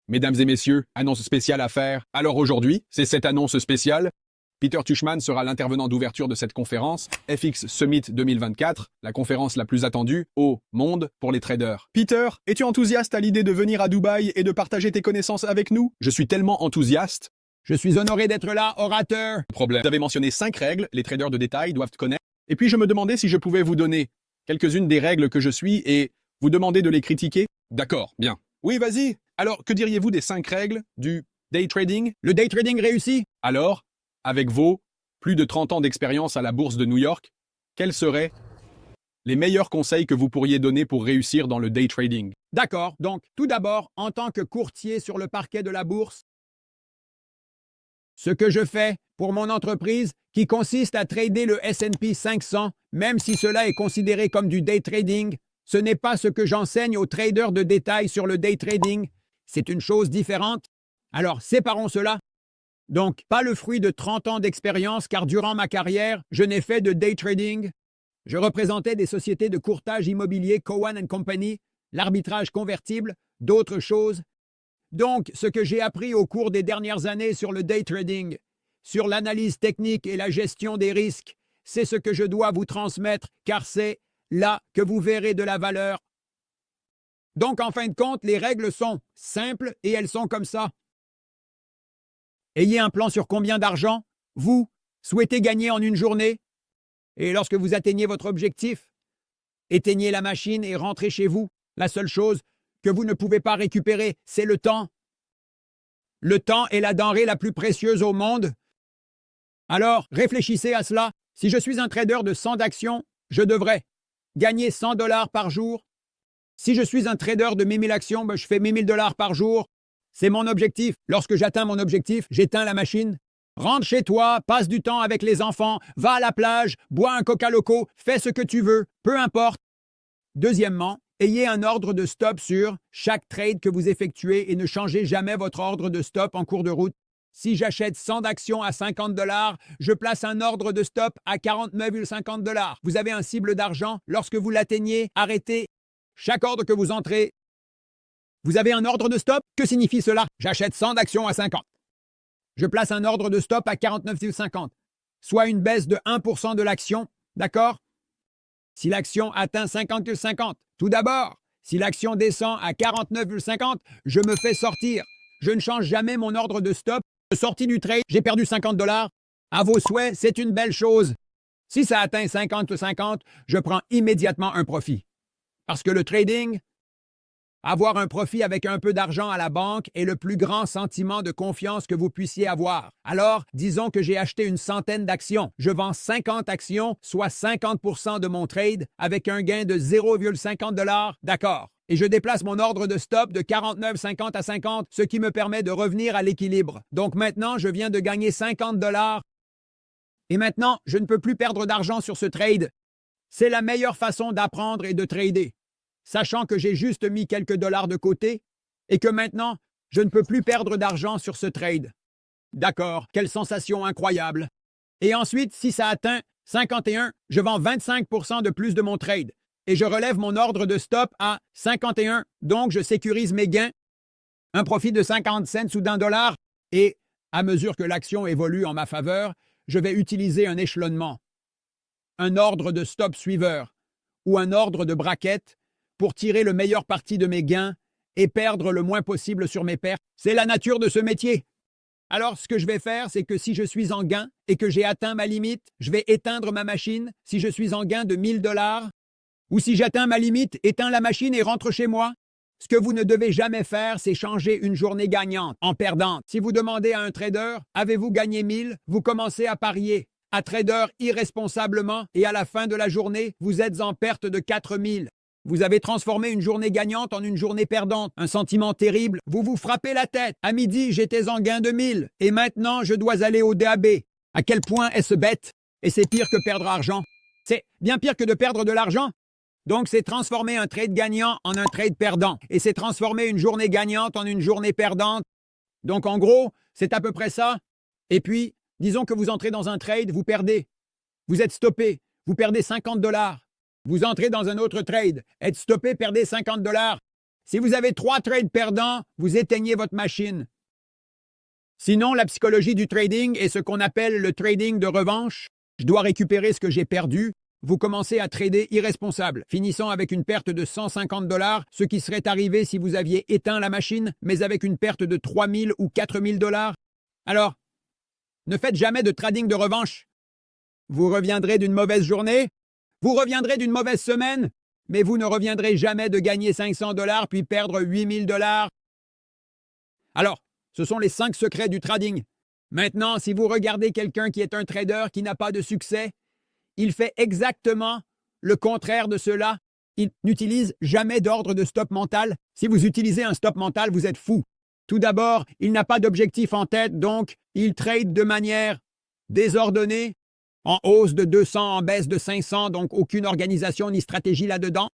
Mesdames et messieurs, annonce spéciale à faire. Alors aujourd'hui, c'est cette annonce spéciale. Peter Tuchman sera l'intervenant d'ouverture de cette conférence, FX Summit 2024, la conférence la plus attendue au monde pour les traders. Peter, es-tu enthousiaste à l'idée de venir à Dubaï et de partager tes connaissances avec nous? Je suis tellement enthousiaste. Je suis honoré d'être là, orateur. Problème. Vous avez mentionné 5 règles, les traders de détail doivent connaître. Et puis je me demandais si je pouvais vous donner quelques-unes des règles que je suis et vous demander de les critiquer. D'accord, bien. Oui, vas-y. Alors, que diriez-vous des 5 règles du day trading? Le day trading réussi? Alors, avec vos plus de 30 ans d'expérience à la bourse de New York, quels seraient les meilleurs conseils que vous pourriez donner pour réussir dans le day trading? D'accord. Donc, tout d'abord, en tant que courtier sur le parquet de la bourse, ce que je fais pour mon entreprise, qui consiste à trader le S&P 500, même si cela est considéré comme du day trading, ce n'est pas ce que j'enseigne aux traders de détail sur le day trading. C'est une chose différente. Alors, séparons cela. Donc, pas le fruit de 30 ans d'expérience, car durant ma carrière, je n'ai fait de day trading. Je représentais des sociétés de courtage immobilier, Cohen & Company, l'arbitrage convertible, d'autres choses. Donc, ce que j'ai appris au cours des dernières années sur le day trading, sur l'analyse technique et la gestion des risques, c'est ce que je dois vous transmettre, car c'est là que vous verrez de la valeur. Donc, en fin de compte, les règles sont simples et elles sont comme ça. Ayez un plan sur combien d'argent vous souhaitez gagner en une journée. Et lorsque vous atteignez votre objectif, éteignez la machine et rentrez chez vous. La seule chose que vous ne pouvez pas récupérer, c'est le temps. Le temps est la denrée la plus précieuse au monde. Alors, réfléchissez à cela. Si je suis un trader de 100 d'actions, je devrais gagner 100 $ par jour. Si je suis un trader de 1000 actions, je fais 1000 $ par jour. C'est mon objectif. Lorsque j'atteins mon objectif, j'éteins la machine. Rentre chez toi, passe du temps avec les enfants, va à la plage, bois un coca loco, fais ce que tu veux, peu importe. Deuxièmement, ayez un ordre de stop sur chaque trade que vous effectuez et ne changez jamais votre ordre de stop en cours de route. Si j'achète 100 d'actions à 50 $, je place un ordre de stop à 49,50 $. Vous avez un cible d'argent. Lorsque vous l'atteignez, arrêtez chaque ordre que vous entrez. Vous avez un ordre de stop? Que signifie cela? J'achète 100 d'actions à 50. Je place un ordre de stop à 49,50, soit une baisse de 1% de l'action, d'accord? Si l'action atteint 50,50, tout d'abord, si l'action descend à 49,50, je me fais sortir. Je ne change jamais mon ordre de stop. Sorti du trade, j'ai perdu 50 $. À vos souhaits, c'est une belle chose. Si ça atteint 50,50, je prends immédiatement un profit. Parce que le trading, avoir un profit avec un peu d'argent à la banque est le plus grand sentiment de confiance que vous puissiez avoir. Alors, disons que j'ai acheté une centaine d'actions. Je vends 50 actions, soit 50% de mon trade, avec un gain de 0,50 $. D'accord. Et je déplace mon ordre de stop de 49,50 à 50, ce qui me permet de revenir à l'équilibre. Donc maintenant, je viens de gagner 50 $. Et maintenant, je ne peux plus perdre d'argent sur ce trade. C'est la meilleure façon d'apprendre et de trader. Sachant que j'ai juste mis quelques dollars de côté et que maintenant, je ne peux plus perdre d'argent sur ce trade. D'accord, quelle sensation incroyable. Et ensuite, si ça atteint 51, je vends 25% de plus de mon trade et je relève mon ordre de stop à 51, donc je sécurise mes gains, un profit de 50 cents ou d'1 $ et à mesure que l'action évolue en ma faveur, je vais utiliser un échelonnement, un ordre de stop suiveur ou un ordre de braquette pour tirer le meilleur parti de mes gains et perdre le moins possible sur mes pertes. C'est la nature de ce métier. Alors, ce que je vais faire, c'est que si je suis en gain et que j'ai atteint ma limite, je vais éteindre ma machine. Si je suis en gain de 1000 $, ou si j'atteins ma limite, éteins la machine et rentre chez moi. Ce que vous ne devez jamais faire, c'est changer une journée gagnante en perdante. Si vous demandez à un trader, avez-vous gagné 1000, vous commencez à parier. À trader irresponsablement et à la fin de la journée, vous êtes en perte de 4000. Vous avez transformé une journée gagnante en une journée perdante. Un sentiment terrible. Vous vous frappez la tête. À midi, j'étais en gain de 1000. Et maintenant, je dois aller au DAB. À quel point est-ce bête? Et c'est pire que perdre argent. C'est bien pire que de perdre de l'argent. Donc, c'est transformer un trade gagnant en un trade perdant. Et c'est transformer une journée gagnante en une journée perdante. Donc, en gros, c'est à peu près ça. Et puis, disons que vous entrez dans un trade, vous perdez. Vous êtes stoppé. Vous perdez 50 $. Vous entrez dans un autre trade, êtes stoppé, perdez 50 $. Si vous avez 3 trades perdants, vous éteignez votre machine. Sinon, la psychologie du trading est ce qu'on appelle le trading de revanche. Je dois récupérer ce que j'ai perdu. Vous commencez à trader irresponsable, finissant avec une perte de 150 $, ce qui serait arrivé si vous aviez éteint la machine, mais avec une perte de 3 000 ou 4 000 $. Alors, ne faites jamais de trading de revanche. Vous reviendrez d'une mauvaise journée, vous reviendrez d'une mauvaise semaine, mais vous ne reviendrez jamais de gagner 500 $ puis perdre 8 000 $. Alors, ce sont les 5 secrets du trading. Maintenant, si vous regardez quelqu'un qui est un trader qui n'a pas de succès, il fait exactement le contraire de cela. Il n'utilise jamais d'ordre de stop mental. Si vous utilisez un stop mental, vous êtes fou. Tout d'abord, il n'a pas d'objectif en tête, donc il trade de manière désordonnée, en hausse de 200, en baisse de 500, donc aucune organisation ni stratégie là-dedans.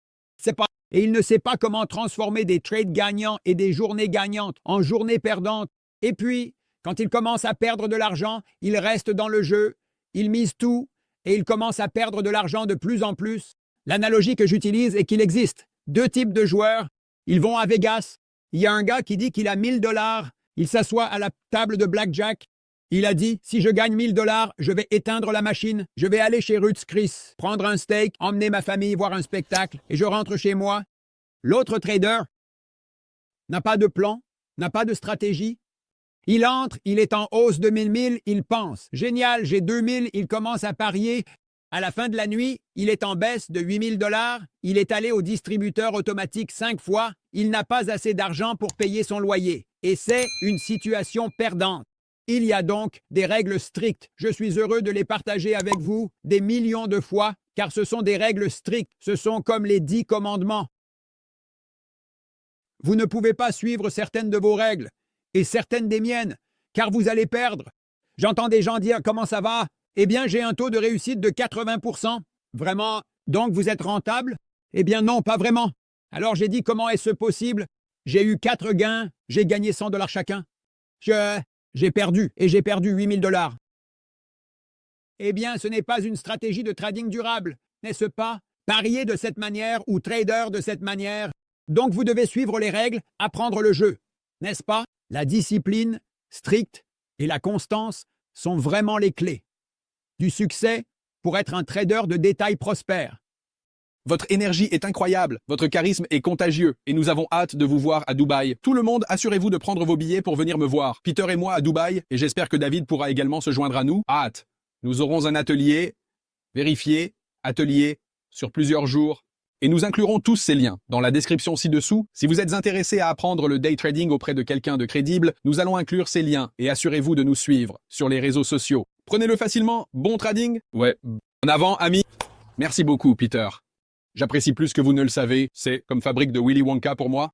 Et il ne sait pas comment transformer des trades gagnants et des journées gagnantes en journées perdantes. Et puis, quand il commence à perdre de l'argent, il reste dans le jeu, il mise tout et il commence à perdre de l'argent de plus en plus. L'analogie que j'utilise est qu'il existe 2 types de joueurs. Ils vont à Vegas. Il y a un gars qui dit qu'il a 1 000 $. Il s'assoit à la table de blackjack. Il a dit, si je gagne 1 000 $, je vais éteindre la machine. Je vais aller chez Ruth's Chris, prendre un steak, emmener ma famille voir un spectacle et je rentre chez moi. L'autre trader n'a pas de plan, n'a pas de stratégie. Il entre, il est en hausse de 1 000, il pense. Génial, j'ai 2 000, il commence à parier. À la fin de la nuit, il est en baisse de 8 000 $. Il est allé au distributeur automatique 5 fois. Il n'a pas assez d'argent pour payer son loyer. Et c'est une situation perdante. Il y a donc des règles strictes. Je suis heureux de les partager avec vous des millions de fois, car ce sont des règles strictes. Ce sont comme les 10 commandements. Vous ne pouvez pas suivre certaines de vos règles et certaines des miennes, car vous allez perdre. J'entends des gens dire « Comment ça va ?» Eh bien, j'ai un taux de réussite de 80%. Vraiment? Donc, vous êtes rentable? Eh bien, non, pas vraiment. Alors, j'ai dit « Comment est-ce possible ?» J'ai eu 4 gains, j'ai gagné 100 $ chacun. J'ai perdu, et j'ai perdu 8 000 $. Eh bien, ce n'est pas une stratégie de trading durable, n'est-ce pas? Parier de cette manière ou trader de cette manière. Donc, vous devez suivre les règles, apprendre le jeu, n'est-ce pas? La discipline stricte et la constance sont vraiment les clés du succès pour être un trader de détail prospère. Votre énergie est incroyable, votre charisme est contagieux, et nous avons hâte de vous voir à Dubaï. Tout le monde, assurez-vous de prendre vos billets pour venir me voir. Peter et moi à Dubaï, et j'espère que David pourra également se joindre à nous. Hâte. Nous aurons un atelier, vérifié, atelier, sur plusieurs jours, et nous inclurons tous ces liens dans la description ci-dessous. Si vous êtes intéressé à apprendre le day trading auprès de quelqu'un de crédible, nous allons inclure ces liens, et assurez-vous de nous suivre sur les réseaux sociaux. Prenez-le facilement, bon trading? Ouais. En avant, amis. Merci beaucoup, Peter. J'apprécie plus que vous ne le savez, c'est comme fabrique de Willy Wonka pour moi.